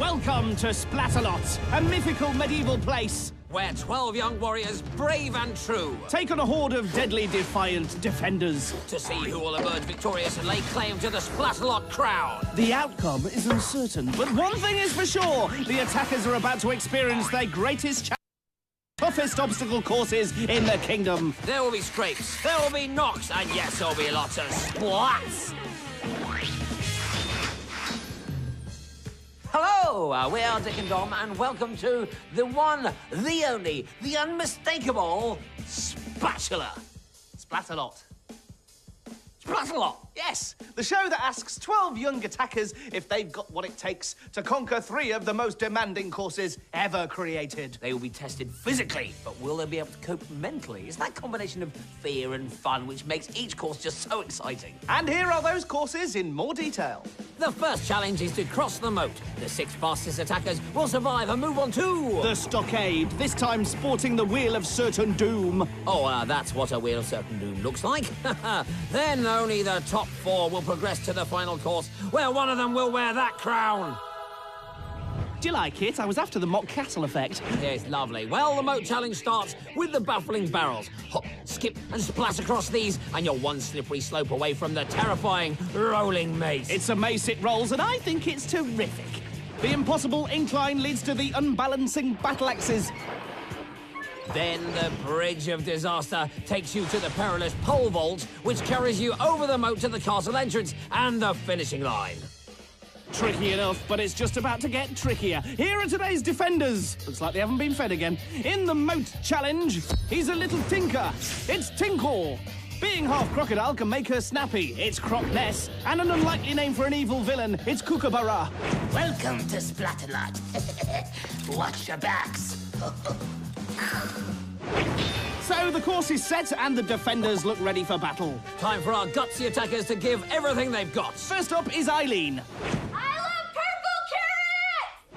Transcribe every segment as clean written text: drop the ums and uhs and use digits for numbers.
Welcome to Splatalot, a mythical medieval place. Where 12 young warriors, brave and true, take on a horde of deadly defiant defenders. to see who will emerge victorious and lay claim to the Splatalot crown. The outcome is uncertain, but one thing is for sure. The attackers are about to experience their greatest toughest obstacle courses in the kingdom. There will be scrapes, there will be knocks, and yes, there will be lots of splats. Hello, we are Dick and Dom, and welcome to the one, the only, the unmistakable Spatula. Splatalot. Splatalot! Yes, the show that asks 12 young attackers if they've got what it takes to conquer 3 of the most demanding courses ever created. They will be tested physically, but will they be able to cope mentally? It's that combination of fear and fun which makes each course just so exciting. And here are those courses in more detail. The first challenge is to cross the moat. The 6 fastest attackers will survive and move on to... the stockade, this time sporting the Wheel of Certain Doom. Oh, that's what a Wheel of Certain Doom looks like. Then only the top 4 will progress to the final course, where one of them will wear that crown. Do you like it? I was after the mock castle effect. Yes, lovely. Well, the moat challenge starts with the baffling barrels. Hop, skip, and splash across these, and you're one slippery slope away from the terrifying rolling mace. It's a mace it rolls, and I think it's terrific. The impossible incline leads to the unbalancing battle axes. Then the Bridge of Disaster takes you to the perilous pole vault, which carries you over the moat to the castle entrance and the finishing line. Tricky enough, but it's just about to get trickier. Here are today's defenders. Looks like they haven't been fed again. In the moat challenge, he's a little tinker. It's Tinkle. Being half crocodile can make her snappy. It's Croc Ness. And an unlikely name for an evil villain. It's Kookaburra. Welcome to Splatalot. Watch your backs. So the course is set and the defenders look ready for battle. Time for our gutsy attackers to give everything they've got. First up is Aileen. I love purple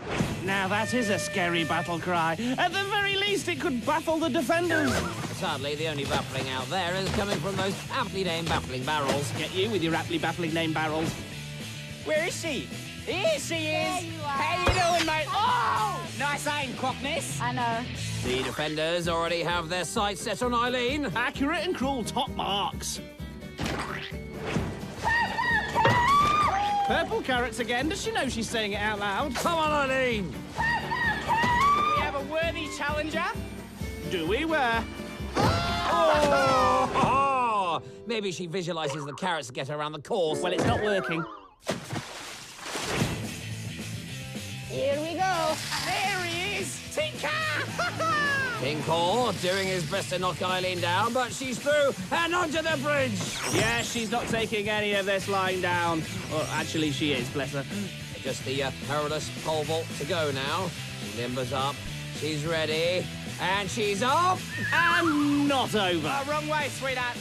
carrots! Now that is a scary battle cry. At the very least, it could baffle the defenders. Sadly, the only baffling out there is coming from those aptly named baffling barrels. Get you with your aptly baffling name barrels. Where is she? Here she is! There you are. How you doing, mate? Oh! Nice aim, Crockness. I know. The defenders already have their sights set on Aileen. Accurate and cruel top marks. Purple carrots again. Does she know she's saying it out loud? Come on, Aileen! We have a worthy challenger. Do we? Where? Oh! Maybe she visualises the carrots to get her around the course. Well, it's not working. Here we go. There he is! Tinker! Tinkle doing his best to knock Aileen down, but she's through and onto the bridge. Yeah, she's not taking any of this lying down. Or actually, she is, bless her. Just the perilous pole vault to go now. She limbers up. She's ready. And she's off. And not over. Oh, wrong way, sweetheart.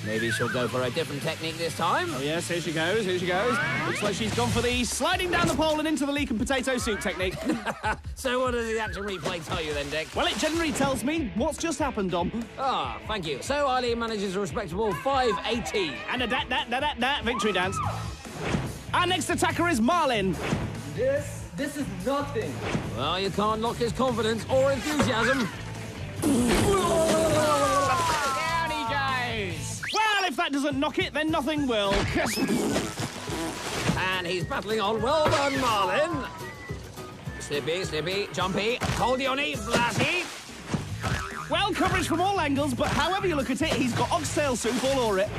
Maybe she'll go for a different technique this time. Oh, yes, here she goes, here she goes. Looks like she's gone for the sliding down the pole and into the leek and potato soup technique. So what does the action replay tell you then, Dick? Well, it generally tells me what's just happened, Dom. Ah, thank you. So Aileen manages a respectable 580. And a dat victory dance. Our next attacker is Marlin. This is nothing. Well, you can't knock his confidence or enthusiasm. Down he goes. Well, if that doesn't knock it, then nothing will. And he's battling on. Well done, Marlin. Slippy, slippy, jumpy, coldiony, blasty. Well, coverage from all angles, but however you look at it, he's got oxtail soup all over it.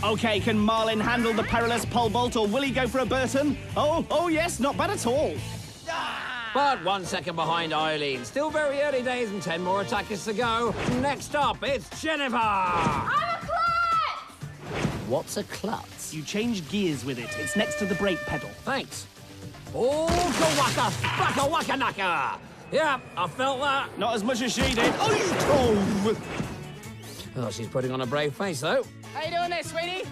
OK, can Marlin handle the perilous pole vault, or will he go for a Burton? Oh, yes, not bad at all. But 1 second behind Aileen. Still very early days and 10 more attackers to go. Next up, it's Jennifer. I'm a klutz! What's a klutz? You change gears with it. It's next to the brake pedal. Thanks. Oh, Kawaka, Baka Waka Naka. Yeah, I felt that. Not as much as she did. Oh, she's putting on a brave face, though. How you doing there, sweetie?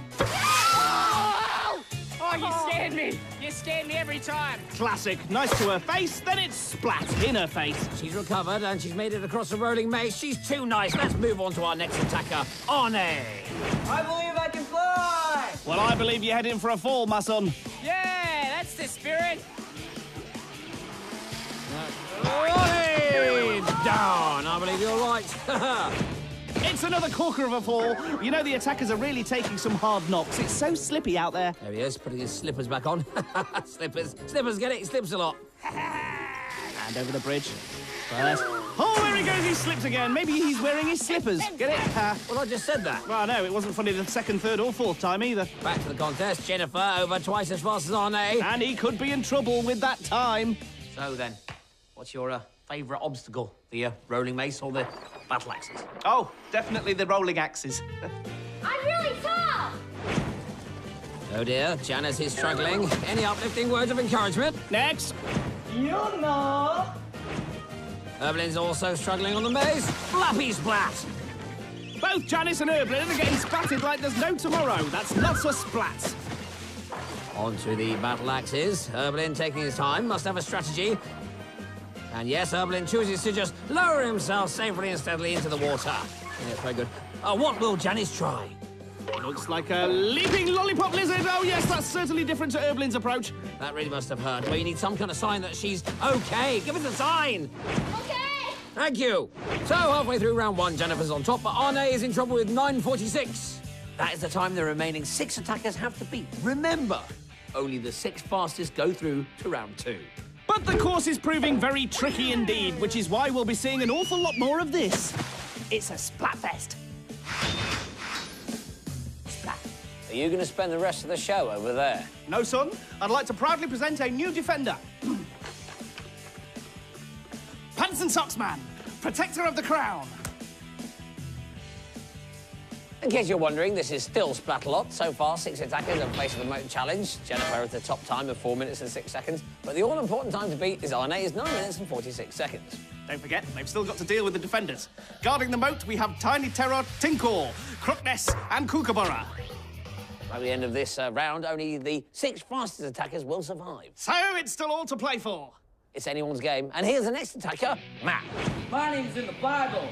Oh, you scared me. You scared me every time. Classic. Nice to her face, then it's splat in her face. She's recovered and she's made it across the rolling maze. She's too nice. Let's move on to our next attacker, Arnay. I believe I can fly! Well, I believe you're heading for a fall, my son. Yeah, that's faster, Spirit! Oi! Down! I believe you're right. It's another corker of a fall. You know the attackers are really taking some hard knocks. It's so slippy out there. There he is, putting his slippers back on. Slippers, get it? He slips a lot. And over the bridge. First. Oh, there he goes, he slipped again. Maybe he's wearing his slippers. Get it? Well, I just said that. Well, no, it wasn't funny the second, third or fourth time either. Back to the contest. Jennifer over twice as fast as Arnay. And he could be in trouble with that time. So then, what's your favourite obstacle? The rolling mace or the battle axes? Oh, definitely the rolling axes. I'm really tall. Oh dear, Janice is struggling. Any uplifting words of encouragement? Next. You know. Erblin's also struggling on the maze. Flappy splat! Both Janice and Erblin are getting splatted like there's no tomorrow. That's lots of splats. On to the battle axes. Erblin taking his time, must have a strategy. And yes, Erblin chooses to just lower himself safely and steadily into the water. Yes, very good. What will Janice try? Looks like a leaping lollipop lizard. Oh, yes, that's certainly different to Erblin's approach. That really must have hurt. Well, you need some kind of sign that she's okay. Give us a sign. Okay. Thank you. So, halfway through round one, Jennifer's on top, but Arnay is in trouble with 9:46. That is the time the remaining 6 attackers have to beat. Remember, only the 6 fastest go through to round 2. But the course is proving very tricky indeed, which is why we'll be seeing an awful lot more of this. It's a Splatfest. Splat. Are you going to spend the rest of the show over there? No, son. I'd like to proudly present a new defender. Pants and Socks Man, protector of the crown. In case you're wondering, this is still Splatalot. So far, 6 attackers have faced the moat challenge. Jennifer at the top time of 4 minutes and 6 seconds. But the all-important time to beat is Arnay's 9 minutes and 46 seconds. Don't forget, they've still got to deal with the defenders. Guarding the moat, we have Tiny Terror, Tinkor, Crookness, and Kookaburra. By the end of this round, only the 6 fastest attackers will survive. So it's still all to play for. It's anyone's game. And here's the next attacker, Matt. My name's in the Bible.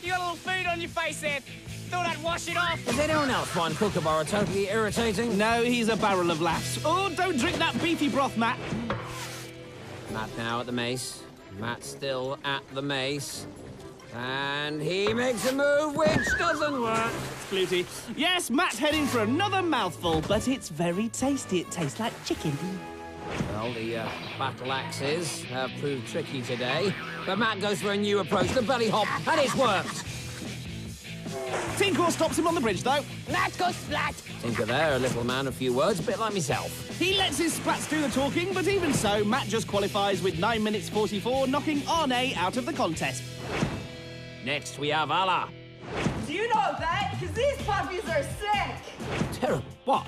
You got a little food on your face there. Thought I'd wash it off. Does anyone else find Kookaburra totally irritating? No, he's a barrel of laughs. Oh, don't drink that beefy broth, Matt. Matt now at the mace. Matt still at the mace. And he makes a move which doesn't work. Flutie. Yes, Matt's heading for another mouthful, but it's very tasty. It tastes like chicken. Well, the battle axes have proved tricky today. But Matt goes for a new approach, the belly hop, and it's worked. Tinkor stops him on the bridge, though. Matt goes splat. Tinker there, a little man, a few words, a bit like myself. He lets his splats do the talking, but even so, Matt just qualifies with 9 minutes 44, knocking Arnay out of the contest. Next, we have Allah. Do you know that? Because these puppies are sick. Terrible. What?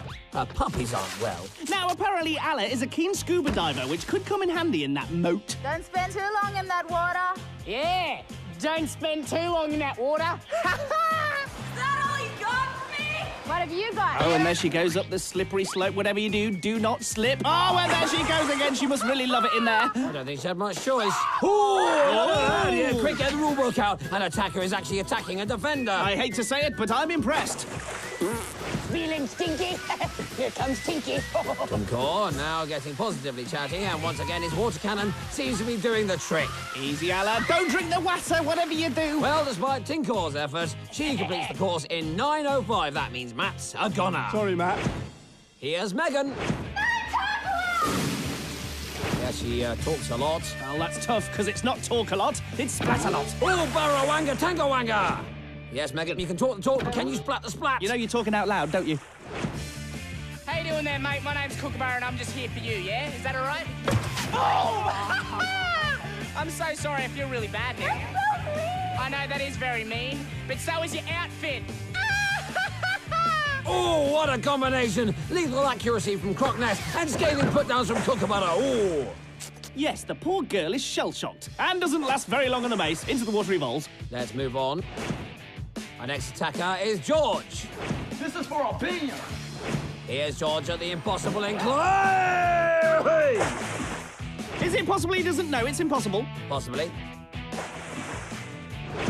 Puppies aren't well. Now, apparently, Allah is a keen scuba diver, which could come in handy in that moat. Don't spend too long in that water. Yeah. Don't spend too long in that water. Is that all you got for me? What have you got? Oh, and there she goes up the slippery slope. Whatever you do, do not slip. Oh, and there she goes again. She must really love it in there. I don't think she had much choice. Oh! Yeah, quick, get the rule book out. An attacker is actually attacking a defender. I hate to say it, but I'm impressed. Feeling stinky? Here comes Tinky. Tinkor now getting positively chatty, and once again his water cannon seems to be doing the trick. Easy, Allah. Don't drink the water, whatever you do. Well, despite Tinkor's efforts, she completes the course in 9:05. That means Matt's a goner. Sorry, Matt. Here's Megan. Yeah, she talks a lot. Well, that's tough, because it's not talk a lot, it's Splatalot. Oh, Barrawanga Tangawanga! Yes, Megan, you can talk the talk, but can you splat the splat? You know you're talking out loud, don't you? How you doing there, mate? My name's Kookaburra and I'm just here for you, yeah? Is that all right? Oh! I'm so sorry. I feel really bad now. I know that is very mean, but so is your outfit. Oh, what a combination! Lethal accuracy from Crockness and scathing put-downs from Kookaburra. Oh! Yes, the poor girl is shell-shocked and doesn't last very long on the mace. Into the water he rolls. Let's move on. Our next attacker is George. This is for opinion. Here's George at the impossible incline. Is it possible he doesn't know it's impossible? Possibly.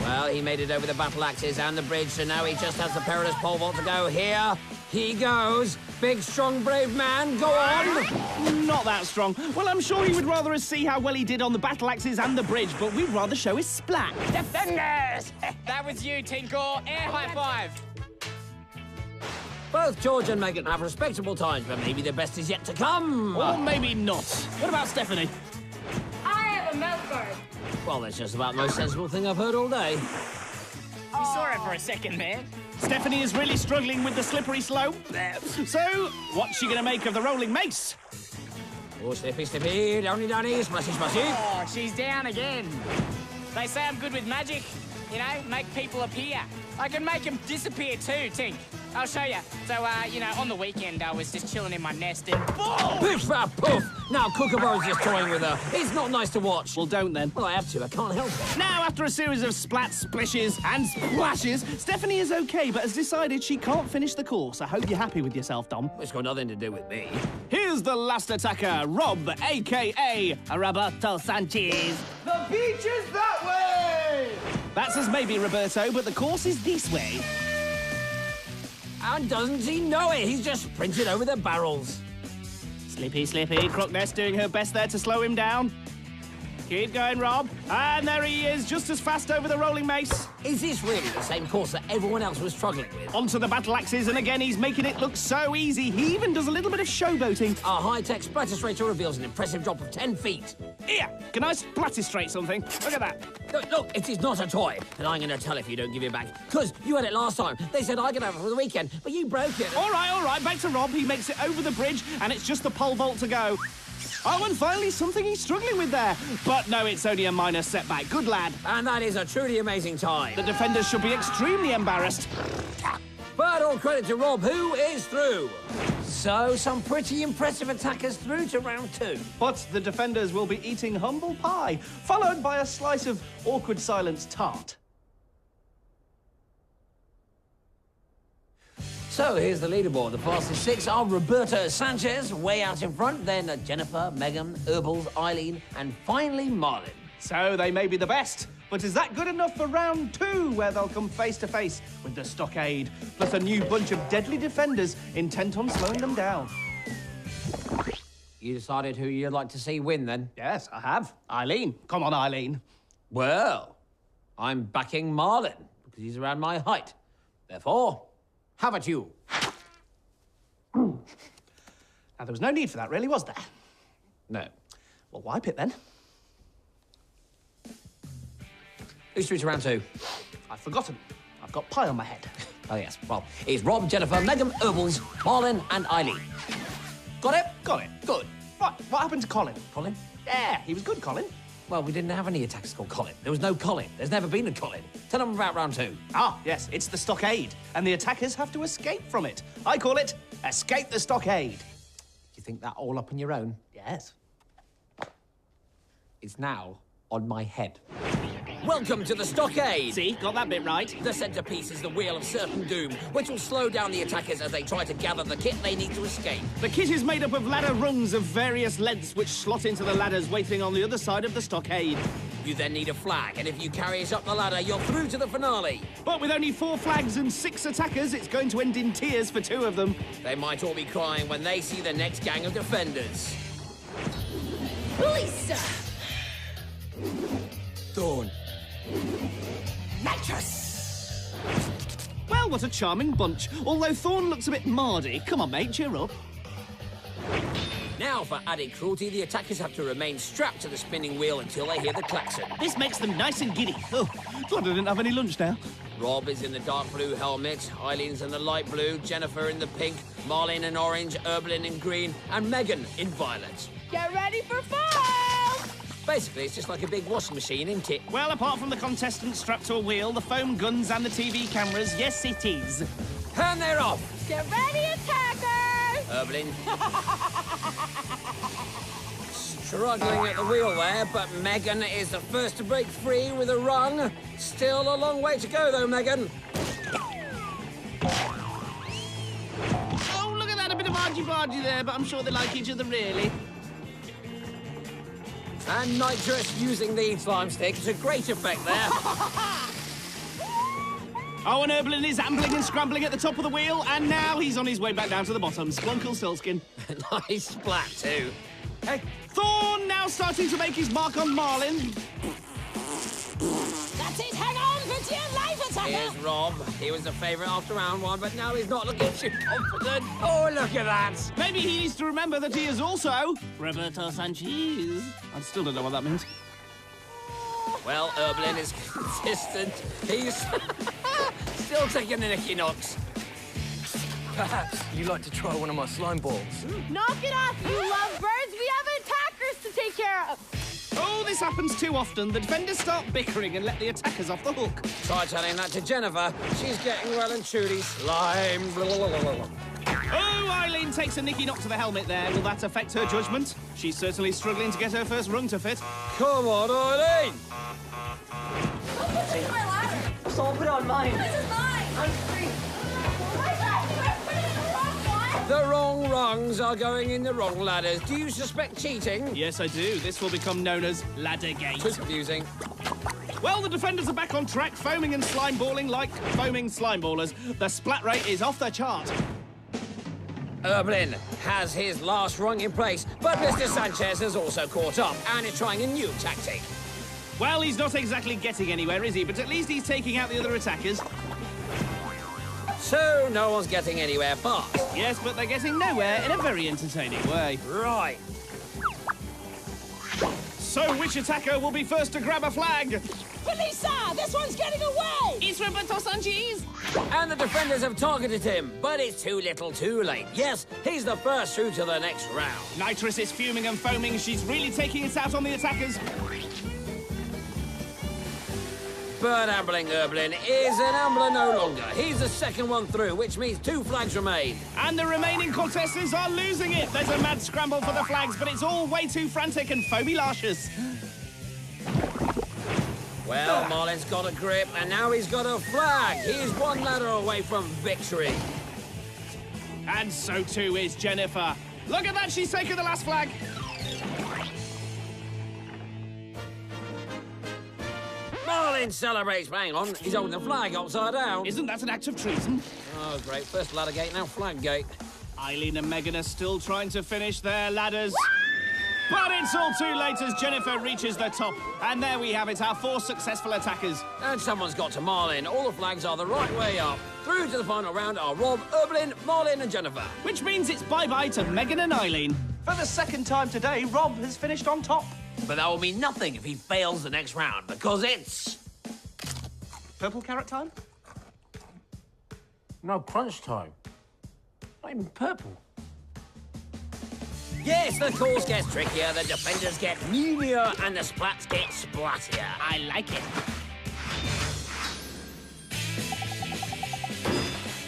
Well, he made it over the battle axes and the bridge, so now he just has the perilous pole vault to go here. He goes. Big, strong, brave man, go on. Not that strong. Well, I'm sure he would rather us see how well he did on the battle axes and the bridge, but we'd rather show his splat. Defenders! That was you, Tinkle. Air high five. Both George and Megan have respectable times, but maybe the best is yet to come. Or maybe not. What about Stephanie? I have a mouth guard. Well, that's just about the most sensible thing I've heard all day. We saw it for a second there. Stephanie is really struggling with the slippery slope. So, what's she going to make of the rolling mace? Oh, slippy, slippy, downy, downy, splashy, splashy. Oh, she's down again. They say I'm good with magic. You know, make people appear. I can make them disappear too, Tink. I'll show you. So, on the weekend, I was just chilling in my nest and... Oh! Poof, ah, poof! Now Kookaburra's just toying with her. It's not nice to watch. Well, don't then. Well, I have to. I can't help it. Now, after a series of splats, splishes, and splashes, Stephanie is okay, but has decided she can't finish the course. I hope you're happy with yourself, Dom. It's got nothing to do with me. Here's the last attacker, Rob, a.k.a. Roberto Sanchez. The beach is that way! That's as maybe, Roberto, but the course is this way. And doesn't he know it? He's just sprinted over the barrels. Slippy, slippy. Crockness doing her best there to slow him down. Keep going, Rob. And there he is, just as fast over the rolling mace. Is this really the same course that everyone else was struggling with? Onto the battle axes, and again, he's making it look so easy. He even does a little bit of showboating. Our high-tech Splatalot reveals an impressive drop of 10 feet. Here, can I splatistrate something? Look at that. Look, it is not a toy. And I'm going to tell if you don't give it back. Because you had it last time. They said I could have it for the weekend, but you broke it. All right. Back to Rob. He makes it over the bridge, and it's just the pole vault to go. Oh, and finally, something he's struggling with there. But no, it's only a minor setback. Good lad. And that is a truly amazing time. The defenders should be extremely embarrassed. But all credit to Rob, who is through. So, some pretty impressive attackers through to round 2. But the defenders will be eating humble pie, followed by a slice of awkward silence tart. So, here's the leaderboard. The fastest 6 are Roberto Sanchez, way out in front, then Jennifer, Megan, Erblin, Aileen, and finally Marlin. So they may be the best, but is that good enough for round 2, where they'll come face to face with the stockade, plus a new bunch of deadly defenders intent on slowing them down? You decided who you'd like to see win, then? Yes, I have. Aileen. Come on, Aileen. Well, I'm backing Marlin, because he's around my height. Therefore, how about you? Now, there was no need for that, really, was there? No. Well, wipe it, then. Who's through to round 2? I've forgotten. I've got pie on my head. Oh, yes. Well, it's Rob, Jennifer, Megan, Erblin, Marlin, and Aileen. Got it? Got it. Good. Right, what happened to Colin? Colin? Yeah, he was good, Colin. Well, we didn't have any attackers called Colin. There was no Colin. There's never been a Colin. Tell them about round 2. Ah, yes, it's the stockade, and the attackers have to escape from it. I call it Escape the Stockade. Do you think that all up on your own? Yes. It's now on my head. Welcome to the stockade! See, got that bit right. The centerpiece is the Wheel of Certain Doom, which will slow down the attackers as they try to gather the kit they need to escape. The kit is made up of ladder rungs of various lengths which slot into the ladders waiting on the other side of the stockade. You then need a flag, and if you carry it up the ladder, you're through to the finale. But with only 4 flags and 6 attackers, it's going to end in tears for 2 of them. They might all be crying when they see the next gang of defenders. Lisa! Dawn. Nitrous! Well, what a charming bunch. Although Thorn looks a bit mardy. Come on, mate, cheer up. Now, for added cruelty, the attackers have to remain strapped to the spinning wheel until they hear the klaxon. This makes them nice and giddy. Oh, glad I didn't have any lunch now. Rob is in the dark blue helmet, Eileen's in the light blue, Jennifer in the pink, Marlin in orange, Erblin in green, and Megan in violet. Get ready for fall! Basically, it's just like a big washing machine, isn't it? Well, apart from the contestants strapped to a wheel, the foam guns and the TV cameras, yes, it is. And they're off! Get ready, attackers! Erblin. Struggling at the wheel there, but Megan is the first to break free with a rung. Still a long way to go, though, Megan. Oh, look at that, a bit of argy-bargy there, but I'm sure they like each other, really. And Nitrous using the slime stick to great effect there. Oh, and Erblin is ambling and scrambling at the top of the wheel, and now he's on his way back down to the bottom. Splunkle Silskin. Nice splat, too. Hey, Thorn now starting to make his mark on Marlin. That's it, hang on for dear life, attacker! Here's Rob. He was the favourite after round one, but now he's not looking too confident. Oh, look at that. Maybe he needs to remember that he is also Roberto Sanchez. I still don't know what that means. Well, Erblin is consistent. He's still taking the Nicky Knocks. Perhaps you'd like to try one of my slime balls. Knock it off, you lovebirds! We have attackers to take care of! Oh, this happens too often. The defenders start bickering and let the attackers off the hook. Try telling that to Jennifer. She's getting well and truly slime. Blah, blah, blah, blah. Oh, Aileen takes a Nicky Knock to the helmet there. Will that affect her judgment? She's certainly struggling to get her first rung to fit. Come on, Arnay! Take my ladder. So I'll put it on mine. This is mine! I'm free. Oh my God, you are putting in the wrong one! The wrong rungs are going in the wrong ladders. Do you suspect cheating? Yes, I do. This will become known as Laddergate. Confusing. Well, the defenders are back on track, foaming and slime balling like foaming slime ballers. The splat rate is off the chart. Erblin has his last rung in place, but Mr. Sanchez has also caught up and is trying a new tactic. Well, he's not exactly getting anywhere, is he? But at least he's taking out the other attackers. So no one's getting anywhere fast. Yes, but they're getting nowhere in a very entertaining way. Right. So which attacker will be first to grab a flag? Felisa, this one's getting away! It's Roberto Sanchez. And the defenders have targeted him, but it's too little too late. Yes, he's the first through to the next round. Nitrous is fuming and foaming. She's really taking it out on the attackers. But ambling Erblin is an ambler no longer. He's the second one through, which means 2 flags remain. And the remaining contestants are losing it. There's a mad scramble for the flags, but it's all way too frantic and foamy lascious. Well, Marlin's got a grip, and now he's got a flag. He's one ladder away from victory. And so too is Jennifer. Look at that, she's taken the last flag. Marlin celebrates. Hang on, he's holding the flag upside down. Isn't that an act of treason? Oh, great. First ladder gate, now flag gate. Aileen and Megan are still trying to finish their ladders. But it's all too late as Jennifer reaches the top. And there we have it, our 4 successful attackers. And someone's got to Marlin. All the flags are the right way up. Through to the final round are Rob, Erblin, Marlin and Jennifer. Which means it's bye-bye to Megan and Aileen. For the second time today, Rob has finished on top. But that will mean nothing if he fails the next round, because it's... Purple carrot time? No, crunch time. Not even purple. Yes, the course gets trickier, the defenders get meanier, and the splats get splattier. I like it.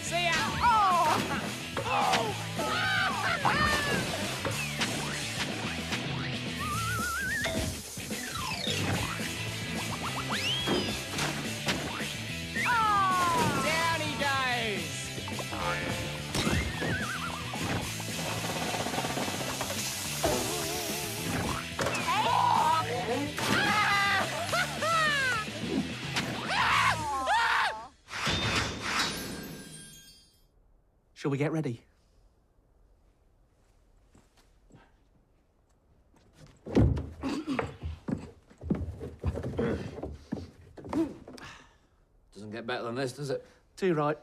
See ya! Oh! Oh! Down he goes! Shall we get ready? Doesn't get better than this, does it? Too right.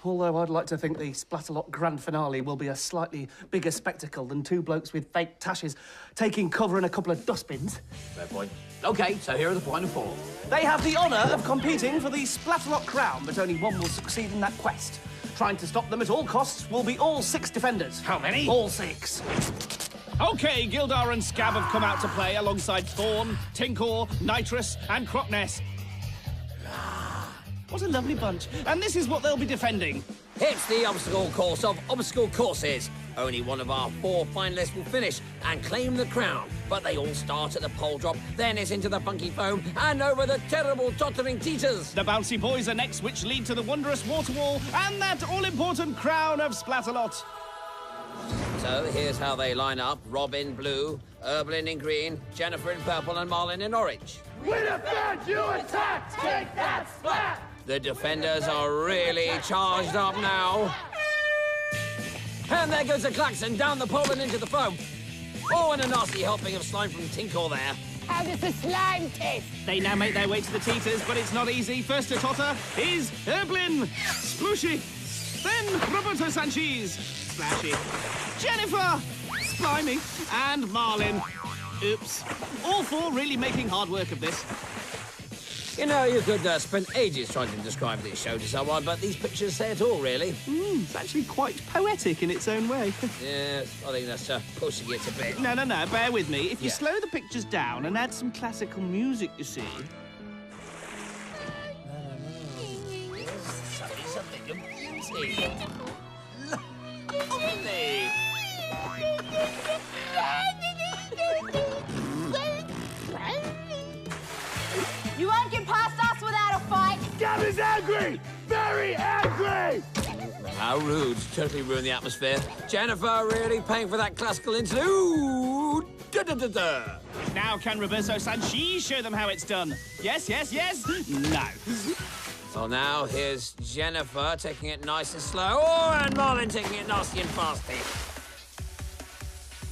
Although I'd like to think the Splatalot grand finale will be a slightly bigger spectacle than 2 blokes with fake tashes taking cover in a couple of dustbins. Fair point. OK, so here are the final 4. They have the honour of competing for the Splatalot crown, but only one will succeed in that quest. Trying to stop them at all costs will be all 6 defenders. How many? All 6. OK, Gildar and Scab have come out to play alongside Thorn, Tinkor, Nitrous and Crocness. What a lovely bunch. And this is what they'll be defending. It's the obstacle course of obstacle courses. Only one of our 4 finalists will finish and claim the crown. But they all start at the pole drop, then it's into the funky foam and over the terrible tottering teeters. The bouncy boys are next, which lead to the wondrous water wall and that all-important crown of Splatalot. So here's how they line up. Rob in blue, Erblin in green, Jennifer in purple and Marlin in orange. We defend, you attack! Take that, splat! The defenders are really charged up now. And there goes the klaxon down the pole and into the foam. Oh, and a nasty helping of slime from Tinkle there. How does the slime taste? They now make their way to the teeters, but it's not easy. First to totter is Erblin. Splooshy. Then Roberto Sanchez. Splashy. Jennifer. Slimy. And Marlin. Oops. All four really making hard work of this. You know, you could spend ages trying to describe this show to someone, but these pictures say it all, really. It's actually quite poetic in its own way. Yes, I think that's pushing it a bit. No, bear with me. If you slow the pictures down and add some classical music, you see... Something Lovely. You won't get past us without a fight. Gabby's angry! Very angry! How rude. Totally ruined the atmosphere. Jennifer really paying for that classical interlude. Da-da-da-da. Now can Roberto Sanchez show them how it's done? Yes, yes, yes? No. Well, now here's Jennifer taking it nice and slow. Oh, and Marlin taking it nasty and fasty.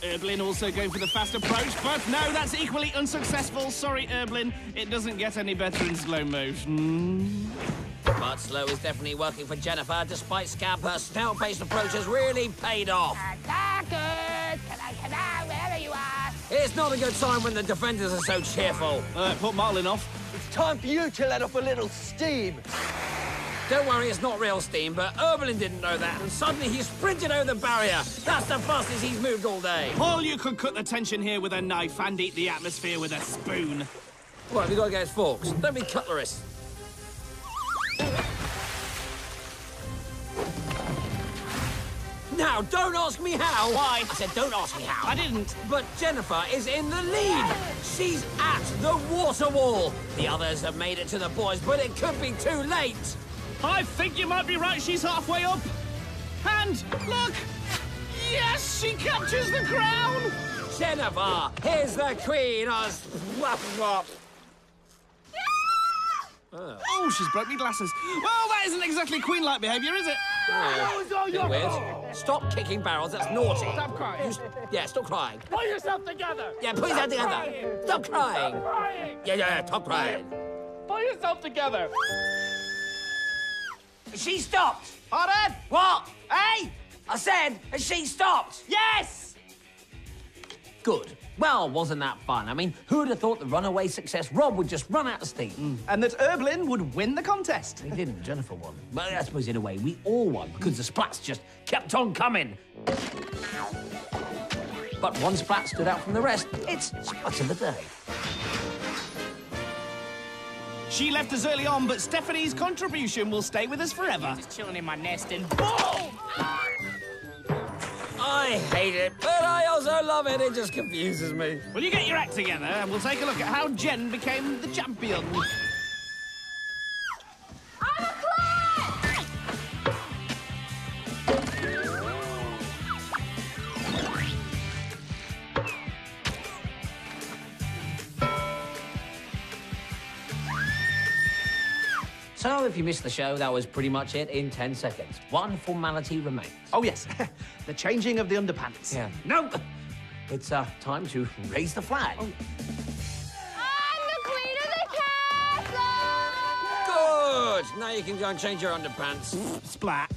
Erblin also going for the fast approach, but no, that's equally unsuccessful. Sorry, Erblin. It doesn't get any better in slow motion. But slow is definitely working for Jennifer. Despite Scab, her snail-paced approach has really paid off. Attackers! Come on, wherever you are. It's not a good sign when the defenders are so cheerful. Put Marlin off. It's time for you to let off a little steam. Don't worry, it's not real steam, but Erblin didn't know that, and suddenly he sprinted over the barrier. That's the fastest he's moved all day. Or you could cut the tension here with a knife and eat the atmosphere with a spoon. Well, we've got to get his forks. Don't be cutlerist. Now, don't ask me how. Why? I said don't ask me how. I didn't. But Jennifer is in the lead. She's at the water wall. The others have made it to the boys, but it could be too late. I think you might be right. She's halfway up. And look! Yes, she captures the crown! Jennifer, here's the queen of Splatalot. Oh, she's broke me glasses. Well, that isn't exactly queen-like behaviour, is it? Bit weird. Stop kicking barrels, that's naughty. Stop crying. Yeah, stop crying. Pull yourself together! Yeah, put yourself together. Stop crying. Yeah, stop crying. Pull yourself together! She stopped. Pardon? What? Hey? I said, she stopped. Yes! Good. Well, wasn't that fun? I mean, who'd have thought the runaway success Rob would just run out of steam? And that Erblin would win the contest. He didn't. Jennifer won. But I suppose in a way we all won because the splats just kept on coming. But one splat stood out from the rest. It's Splat of the Day. She left us early on, but Stephanie's contribution will stay with us forever. Just chilling in my nest and boom! I hate it, but I also love it. It just confuses me. Will you get your act together and we'll take a look at how Jen became the champion? I'm a clown! So if you missed the show, that was pretty much it in 10 seconds. One formality remains. Oh, yes. The changing of the underpants. Yeah. Nope. It's time to raise the flag. I'm the queen of the castle! Good. Now you can go and change your underpants. Splat.